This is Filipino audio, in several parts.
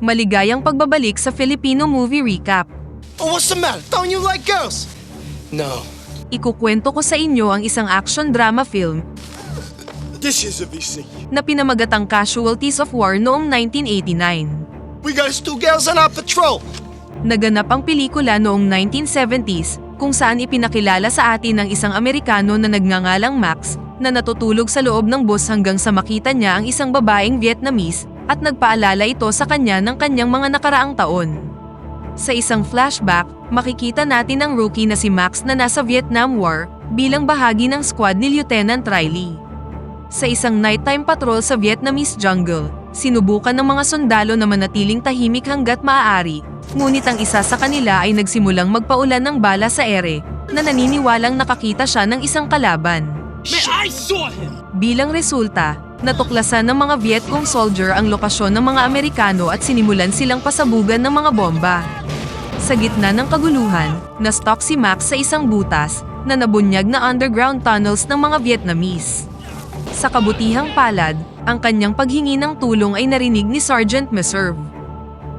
Maligayang pagbabalik sa Filipino Movie Recap. Oh, what's the matter? Don't you like girls? No. Ikukwento ko sa inyo ang isang action drama film This is a VC. na pinamagatang Casualties of War noong 1989. We got us 2 girls on our patrol. Naganap ang pelikula noong 1970s kung saan ipinakilala sa atin ng isang Amerikano na nagngangalang Max na natutulog sa loob ng bus hanggang sa makita niya ang isang babaeng Vietnamese at nagpaalala ito sa kanya ng kanyang mga nakaraang taon. Sa isang flashback, makikita natin ang rookie na si Max na nasa Vietnam War bilang bahagi ng squad ni Lieutenant Riley. Sa isang nighttime patrol sa Vietnamese jungle, sinubukan ng mga sundalo na manatiling tahimik hanggat maaari, ngunit ang isa sa kanila ay nagsimulang magpaulan ng bala sa ere na naniniwalang nakakita siya ng isang kalaban. Man, I saw him. Bilang resulta, natuklasan ng mga Viet Cong soldier ang lokasyon ng mga Amerikano at sinimulan silang pasabugan ng mga bomba. Sa gitna ng kaguluhan, na-stuck si Max sa isang butas na nabunyag na underground tunnels ng mga Vietnamese. Sa kabutihang palad, ang kanyang paghingi ng tulong ay narinig ni Sergeant Meserve.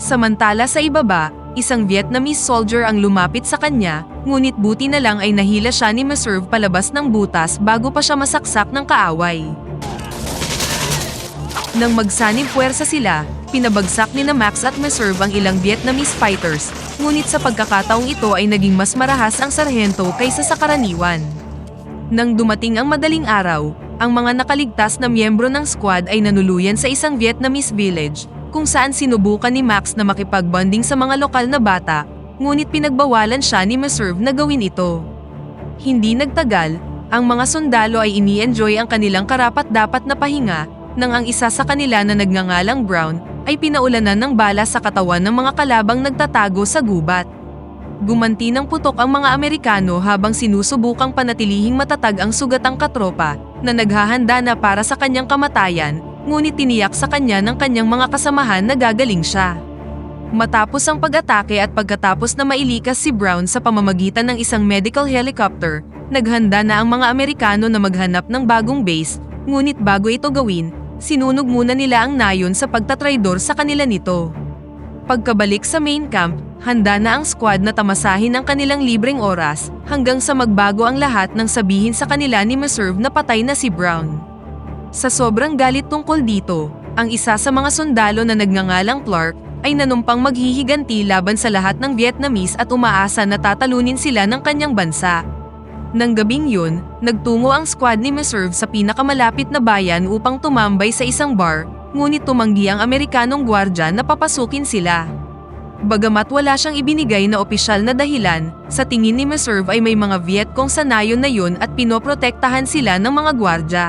Samantala sa ibaba, isang Vietnamese soldier ang lumapit sa kanya, ngunit buti na lang ay nahila siya ni Meserve palabas ng butas bago pa siya masaksak ng kaaway. Nang magsanib puwersa sila, pinabagsak ni na Max at Meserve ang ilang Vietnamese fighters, ngunit sa pagkakataong ito ay naging mas marahas ang sarhento kaysa sa karaniwan. Nang dumating ang madaling araw, ang mga nakaligtas na miyembro ng squad ay nanuluyan sa isang Vietnamese village, kung saan sinubukan ni Max na makipagbonding sa mga lokal na bata, ngunit pinagbawalan siya ni Meserve na gawin ito. Hindi nagtagal, ang mga sundalo ay ini-enjoy ang kanilang karapat-dapat na pahinga, nang ang isa sa kanila na nagngangalang Brown ay pinaulanan ng bala sa katawan ng mga kalabang nagtatago sa gubat. Gumanti ng putok ang mga Amerikano habang sinusubukang panatilihing matatag ang sugatang katropa na naghahanda na para sa kanyang kamatayan, ngunit tiniyak sa kanya ng kanyang mga kasamahan na gagaling siya. Matapos ang pag-atake at pagkatapos na mailikas si Brown sa pamamagitan ng isang medical helicopter, naghanda na ang mga Amerikano na maghanap ng bagong base, ngunit bago ito gawin, sinunog muna nila ang nayon sa pagtatraidor sa kanila nito. Pagkabalik sa main camp, handa na ang squad na tamasahin ang kanilang libreng oras hanggang sa magbago ang lahat nang sabihin sa kanila ni Meserve na patay na si Brown. Sa sobrang galit tungkol dito, ang isa sa mga sundalo na nagngangalang Clark ay nanumpang maghihiganti laban sa lahat ng Vietnamese at umaasa na tatalunin sila ng kanyang bansa. Nang gabing yun, nagtungo ang squad ni Meserve sa pinakamalapit na bayan upang tumambay sa isang bar, ngunit tumanggi ang Amerikanong gwardya na papasukin sila. Bagamat wala siyang ibinigay na opisyal na dahilan, sa tingin ni Meserve ay may mga Viet Cong sa nayon na yun at pinoprotektahan sila ng mga gwardya.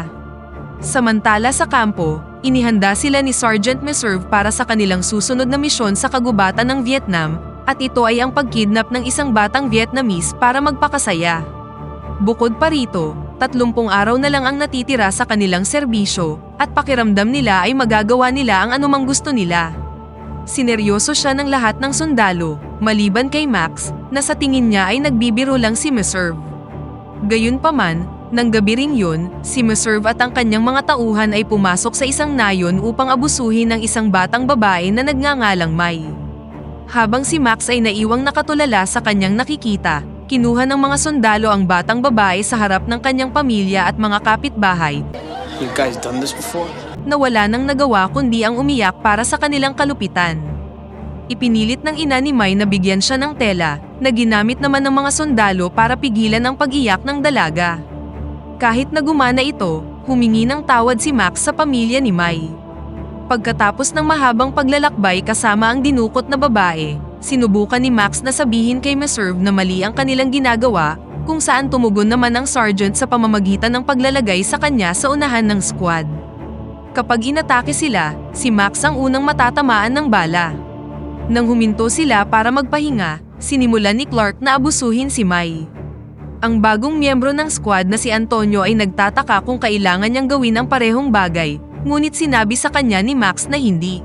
Samantala sa kampo, inihanda sila ni Sergeant Meserve para sa kanilang susunod na misyon sa kagubatan ng Vietnam, at ito ay ang pagkidnap ng isang batang Vietnamese para magpakasaya. Bukod pa rito, 30 araw na lang ang natitira sa kanilang serbisyo, at pakiramdam nila ay magagawa nila ang anumang gusto nila. Sineryoso siya ng lahat ng sundalo, maliban kay Max, na sa tingin niya ay nagbibiro lang si Meserve. Gayunpaman, nang gabi ring yun, si Meserve at ang kanyang mga tauhan ay pumasok sa isang nayon upang abusuhin ng isang batang babae na nagngangalang Mai. Habang si Max ay naiwang nakatulala sa kanyang nakikita, kinuha ng mga sundalo ang batang babae sa harap ng kanyang pamilya at mga kapitbahay. You guys done this before? Na wala nang nagawa kundi ang umiyak para sa kanilang kalupitan. Ipinilit ng ina ni Mai na bigyan siya ng tela, na ginamit naman ng mga sundalo para pigilan ang pag-iyak ng dalaga. Kahit na gumana ito, humingi ng tawad si Max sa pamilya ni Mai. Pagkatapos ng mahabang paglalakbay kasama ang dinukot na babae, sinubukan ni Max na sabihin kay Meserve na mali ang kanilang ginagawa, kung saan tumugon naman ang sergeant sa pamamagitan ng paglalagay sa kanya sa unahan ng squad. Kapag inatake sila, si Max ang unang matatamaan ng bala. Nang huminto sila para magpahinga, sinimulan ni Clark na abusuhin si Mai. Ang bagong miyembro ng squad na si Antonio ay nagtataka kung kailangan niyang gawin ang parehong bagay, ngunit sinabi sa kanya ni Max na hindi.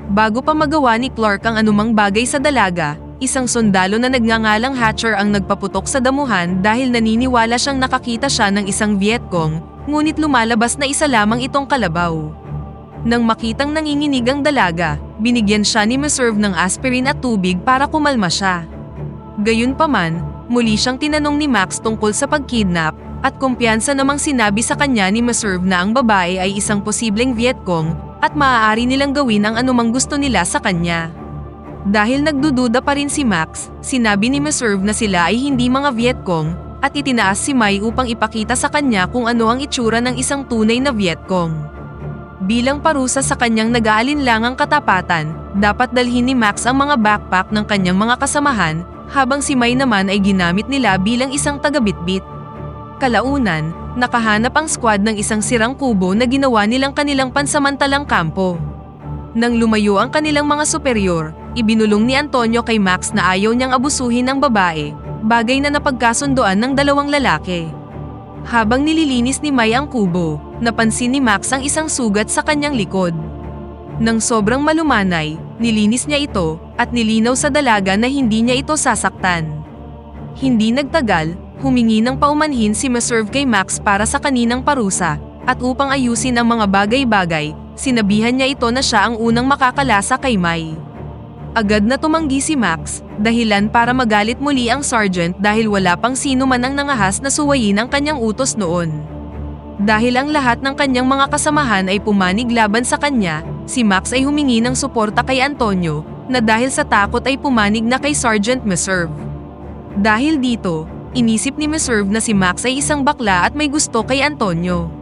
Bago pa magawa ni Clark ang anumang bagay sa dalaga, isang sundalo na nagngangalang Hatcher ang nagpaputok sa damuhan dahil naniniwala siyang nakakita siya ng isang Viet Cong, ngunit lumalabas na isa lamang itong kalabaw. Nang makitang nanginginig ang dalaga, binigyan siya ni Meserve ng aspirin at tubig para kumalma siya. Gayunpaman, muli siyang tinanong ni Max tungkol sa pagkidnap, at kumpiyansa namang sinabi sa kanya ni Meserve na ang babae ay isang posibleng Vietcong at maaari nilang gawin ang anumang gusto nila sa kanya. Dahil nagdududa pa rin si Max, sinabi ni Meserve na sila ay hindi mga Vietcong at itinaas si Mai upang ipakita sa kanya kung ano ang itsura ng isang tunay na Vietcong. Bilang parusa sa kanyang nag-aalinlangang katapatan, dapat dalhin ni Max ang mga backpack ng kanyang mga kasamahan, habang si Mai naman ay ginamit nila bilang isang tagabitbit. Kalaunan, nakahanap ang squad ng isang sirang kubo na ginawa nilang kanilang pansamantalang kampo. Nang lumayo ang kanilang mga superior, ibinulong ni Antonio kay Max na ayaw niyang abusuhin ang babae, bagay na napagkasundoan ng dalawang lalaki. Habang nililinis ni Mai ang kubo, napansin ni Max ang isang sugat sa kanyang likod. Nang sobrang malumanay, nilinis niya ito at nilinaw sa dalaga na hindi niya ito sasaktan. Hindi nagtagal, humingi ng paumanhin si Meserve kay Max para sa kaninang parusa, at upang ayusin ang mga bagay-bagay, sinabihan niya ito na siya ang unang makakalasa kay Mai. Agad na tumanggi si Max, dahilan para magalit muli ang sergeant dahil wala pang sino man ang nangahas na suwayin ang kanyang utos noon. Dahil ang lahat ng kanyang mga kasamahan ay pumanig laban sa kanya, si Max ay humingi ng suporta kay Antonio, na dahil sa takot ay pumanig na kay Sergeant Meserve. Dahil dito, inisip ni Meserve na si Max ay isang bakla at may gusto kay Antonio.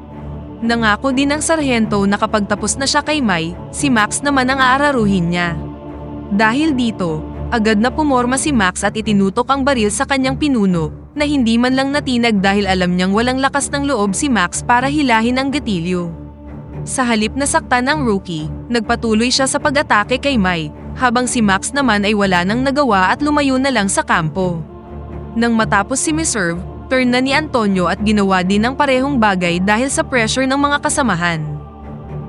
Nangako din ang sarhento na kapag tapos na siya kay Mai, si Max naman ang aararuhin niya. Dahil dito, agad na pumorma si Max at itinutok ang baril sa kanyang pinuno, na hindi man lang natinag dahil alam niyang walang lakas ng loob si Max para hilahin ang gatilyo. Sa halip na saktan ang rookie, nagpatuloy siya sa pag-atake kay Mai, habang si Max naman ay wala nang nagawa at lumayo na lang sa kampo. Nang matapos si Meserve, turn na ni Antonio at ginawa din ang parehong bagay dahil sa pressure ng mga kasamahan.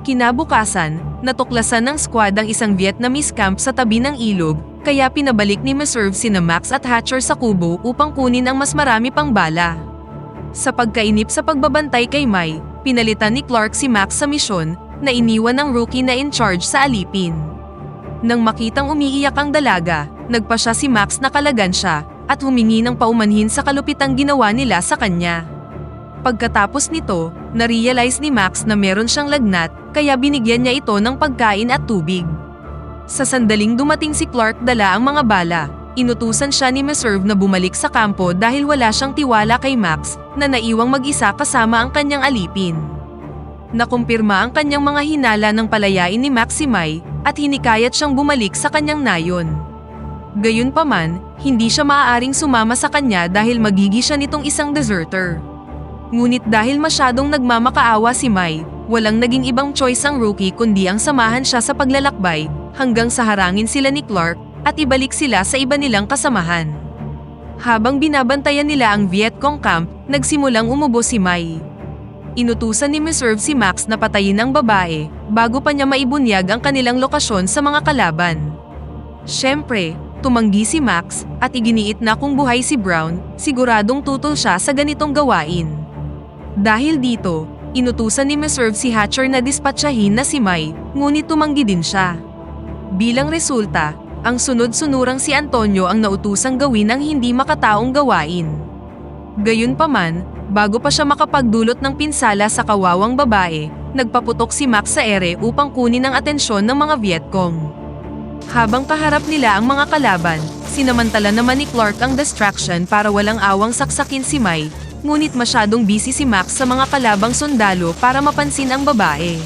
Kinabukasan, natuklasan ng squad ang isang Vietnamese camp sa tabi ng ilog, kaya pinabalik ni Meserve sina Max at Hatcher sa kubo upang kunin ang mas marami pang bala. Sa pagkainip sa pagbabantay kay Mai, pinalitan ni Clark si Max sa misyon, na iniwan ng rookie na in charge sa alipin. Nang makitang umiiyak ang dalaga, nagpa siya si Max na kalagan siya, at humingi ng paumanhin sa kalupitang ginawa nila sa kanya. Pagkatapos nito, na-realize ni Max na meron siyang lagnat, kaya binigyan niya ito ng pagkain at tubig. Sa sandaling dumating si Clark dala ang mga bala, inutusan siya ni Meserve na bumalik sa kampo dahil wala siyang tiwala kay Max, na naiwang mag-isa kasama ang kanyang alipin. Nakumpirma ang kanyang mga hinala ng palayain ni Max si Mai, at hinikayat siyang bumalik sa kanyang nayon. Gayunpaman, hindi siya maaaring sumama sa kanya dahil magigi siya nitong isang deserter. Ngunit dahil masyadong nagmamakaawa si Mai, walang naging ibang choice ang rookie kundi ang samahan siya sa paglalakbay, hanggang sa harangin sila ni Clark, at ibalik sila sa iba nilang kasamahan. Habang binabantayan nila ang Vietcong camp, nagsimulang umubo si Mai. Inutusan ni Meserve si Max na patayin ang babae, bago pa niya maibunyag ang kanilang lokasyon sa mga kalaban. Siyempre, tumanggi si Max, at iginiit na kung buhay si Brown, siguradong tutol siya sa ganitong gawain. Dahil dito, inutusan ni Meserve si Hatcher na dispatchahin na si Mai, ngunit tumanggi din siya. Bilang resulta, ang sunod-sunurang si Antonio ang nautusang gawin ang hindi makataong gawain. Gayunpaman, bago pa siya makapagdulot ng pinsala sa kawawang babae, nagpaputok si Max sa ere upang kunin ang atensyon ng mga Vietcong. Habang kaharap nila ang mga kalaban, sinamantala naman ni Clark ang distraction para walang awang saksakin si Mai, ngunit masyadong busy si Max sa mga kalabang sundalo para mapansin ang babae.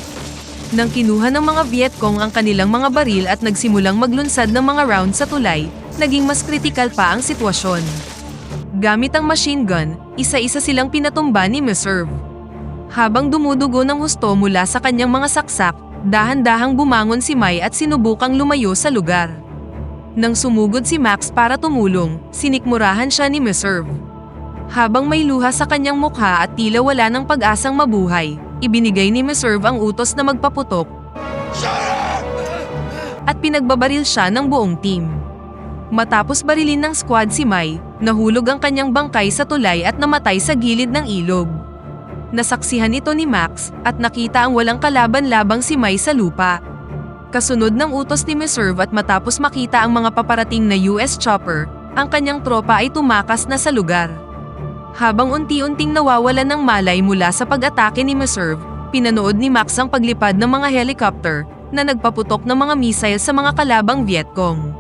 Nang kinuha ng mga Vietcong ang kanilang mga baril at nagsimulang maglunsad ng mga round sa tulay, naging mas kritikal pa ang sitwasyon. Gamit ang machine gun, isa-isa silang pinatumba ni Meserve. Habang dumudugo ng husto mula sa kanyang mga saksak, dahan-dahang bumangon si Mai at sinubukang lumayo sa lugar. Nang sumugod si Max para tumulong, sinikmurahan siya ni Meserve. Habang may luha sa kanyang mukha at tila wala ng pag-asang mabuhay, ibinigay ni Meserve ang utos na magpaputok at pinagbabaril siya ng buong team. Matapos barilin ng squad si Mai, nahulog ang kanyang bangkay sa tulay at namatay sa gilid ng ilog. Nasaksihan ito ni Max at nakita ang walang kalaban-labang si Mai sa lupa. Kasunod ng utos ni Meserve at matapos makita ang mga paparating na US chopper, ang kanyang tropa ay tumakas na sa lugar. Habang unti-unting nawawalan ng malay mula sa pag-atake ni Meserve, pinanood ni Max ang paglipad ng mga helicopter na nagpaputok ng mga missile sa mga kalabang Vietcong.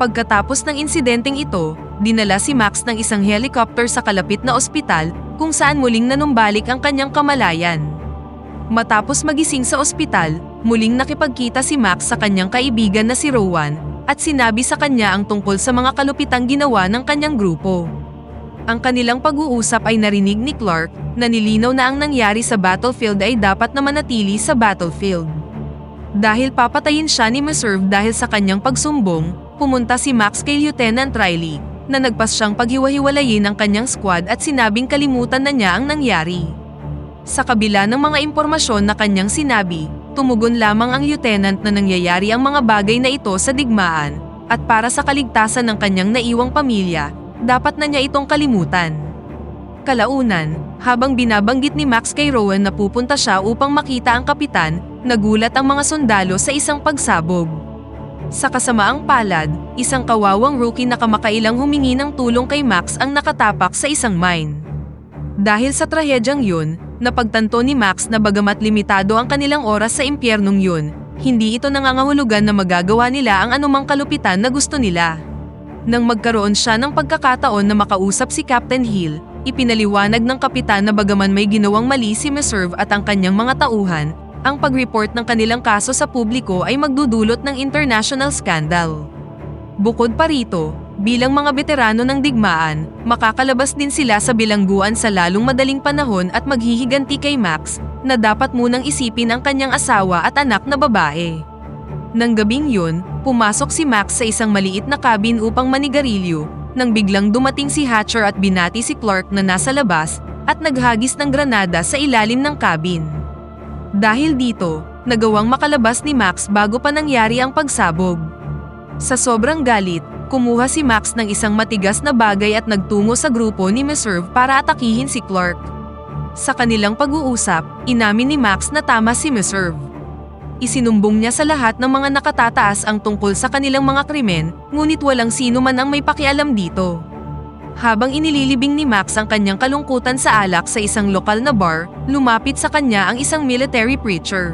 Pagkatapos ng insidenteng ito, dinala si Max ng isang helicopter sa kalapit na ospital kung saan muling nanumbalik ang kanyang kamalayan. Matapos magising sa ospital, muling nakipagkita si Max sa kanyang kaibigan na si Rowan at sinabi sa kanya ang tungkol sa mga kalupitang ginawa ng kanyang grupo. Ang kanilang pag-uusap ay narinig ni Clark na nilinaw na ang nangyari sa battlefield ay dapat na manatili sa battlefield. Dahil papatayin siya ni Meserve dahil sa kanyang pagsumbong, pumunta si Max kay Lieutenant Riley na nagpas siyang paghiwa-hiwalayin ang kanyang squad at sinabing kalimutan na niya ang nangyari. Sa kabila ng mga impormasyon na kanyang sinabi, tumugon lamang ang lieutenant na nangyayari ang mga bagay na ito sa digmaan at para sa kaligtasan ng kanyang naiwang pamilya, dapat na niya itong kalimutan. Kalaunan, habang binabanggit ni Max kay Rowan na pupunta siya upang makita ang kapitan, nagulat ang mga sundalo sa isang pagsabog. Sa kasamaang palad, isang kawawang rookie na kamakailang humingi ng tulong kay Max ang nakatapak sa isang mine. Dahil sa trahedyang yun, napagtanto ni Max na bagamat limitado ang kanilang oras sa impyernong yun, hindi ito nangangahulugan na magagawa nila ang anumang kalupitan na gusto nila. Nang magkaroon siya ng pagkakataon na makausap si Captain Hill, ipinaliwanag ng kapitan na bagaman may ginawang mali si Meserve at ang kanyang mga tauhan, ang pag-report ng kanilang kaso sa publiko ay magdudulot ng international scandal. Bukod pa rito, bilang mga veterano ng digmaan, makakalabas din sila sa bilangguan sa lalong madaling panahon at maghihiganti kay Max na dapat munang isipin ang kanyang asawa at anak na babae. Nang gabing yun, pumasok si Max sa isang maliit na cabin upang manigarilyo, nang biglang dumating si Hatcher at binati si Clark na nasa labas at naghagis ng granada sa ilalim ng cabin. Dahil dito, nagawang makalabas ni Max bago pa nangyari ang pagsabog. Sa sobrang galit, kumuha si Max ng isang matigas na bagay at nagtungo sa grupo ni Meserve para atakihin si Clark. Sa kanilang pag-uusap, inamin ni Max na tama si Meserve. Isinumbong niya sa lahat ng mga nakatataas ang tungkol sa kanilang mga krimen, ngunit walang sino man ang may pakialam dito. Habang inililibing ni Max ang kanyang kalungkutan sa alak sa isang lokal na bar, lumapit sa kanya ang isang military preacher.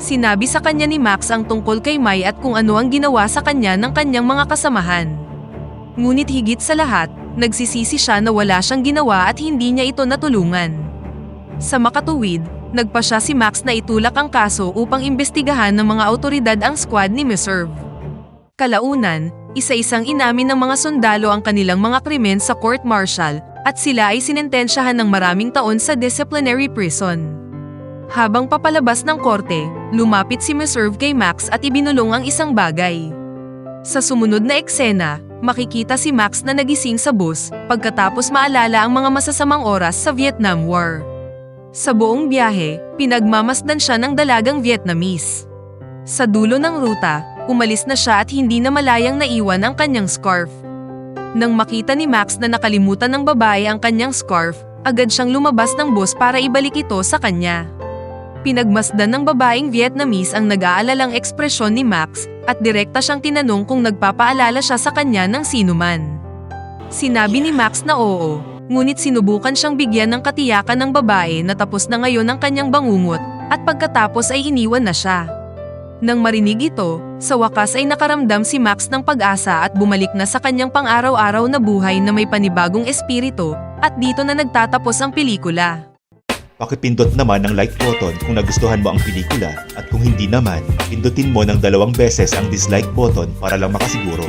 Sinabi sa kanya ni Max ang tungkol kay Mai at kung ano ang ginawa sa kanya ng kanyang mga kasamahan. Ngunit higit sa lahat, nagsisisi siya na wala siyang ginawa at hindi niya ito natulungan. Sa makatuwid, nagpa siya si Max na itulak ang kaso upang imbestigahan ng mga awtoridad ang squad ni Meserve. Kalaunan, isa-isang inamin ng mga sundalo ang kanilang mga krimen sa court-martial at sila ay sinentensyahan ng maraming taon sa disciplinary prison. Habang papalabas ng korte, lumapit si Meserve kay Max at ibinulong ang isang bagay. Sa sumunod na eksena, makikita si Max na nagising sa bus pagkatapos maalala ang mga masasamang oras sa Vietnam War. Sa buong biyahe, pinagmamasdan siya ng dalagang Vietnamese. Sa dulo ng ruta, umalis na siya at hindi na malayang naiwan ang kanyang scarf. Nang makita ni Max na nakalimutan ng babae ang kanyang scarf, agad siyang lumabas ng bus para ibalik ito sa kanya. Pinagmasdan ng babaeng Vietnamese ang nag-aalalang ekspresyon ni Max at direkta siyang tinanong kung nagpapaalala siya sa kanya ng sinuman. Sinabi ni Max na oo, ngunit sinubukan siyang bigyan ng katiyakan ng babae na tapos na ngayon ang kanyang bangungot at pagkatapos ay iniwan na siya. Nang marinig ito, sa wakas ay nakaramdam si Max ng pag-asa at bumalik na sa kanyang pang-araw-araw na buhay na may panibagong espiritu at dito na nagtatapos ang pelikula. Pakipindot naman ang like button kung nagustuhan mo ang pelikula at kung hindi naman, pindutin mo ng 2 beses ang dislike button para lang makasiguro.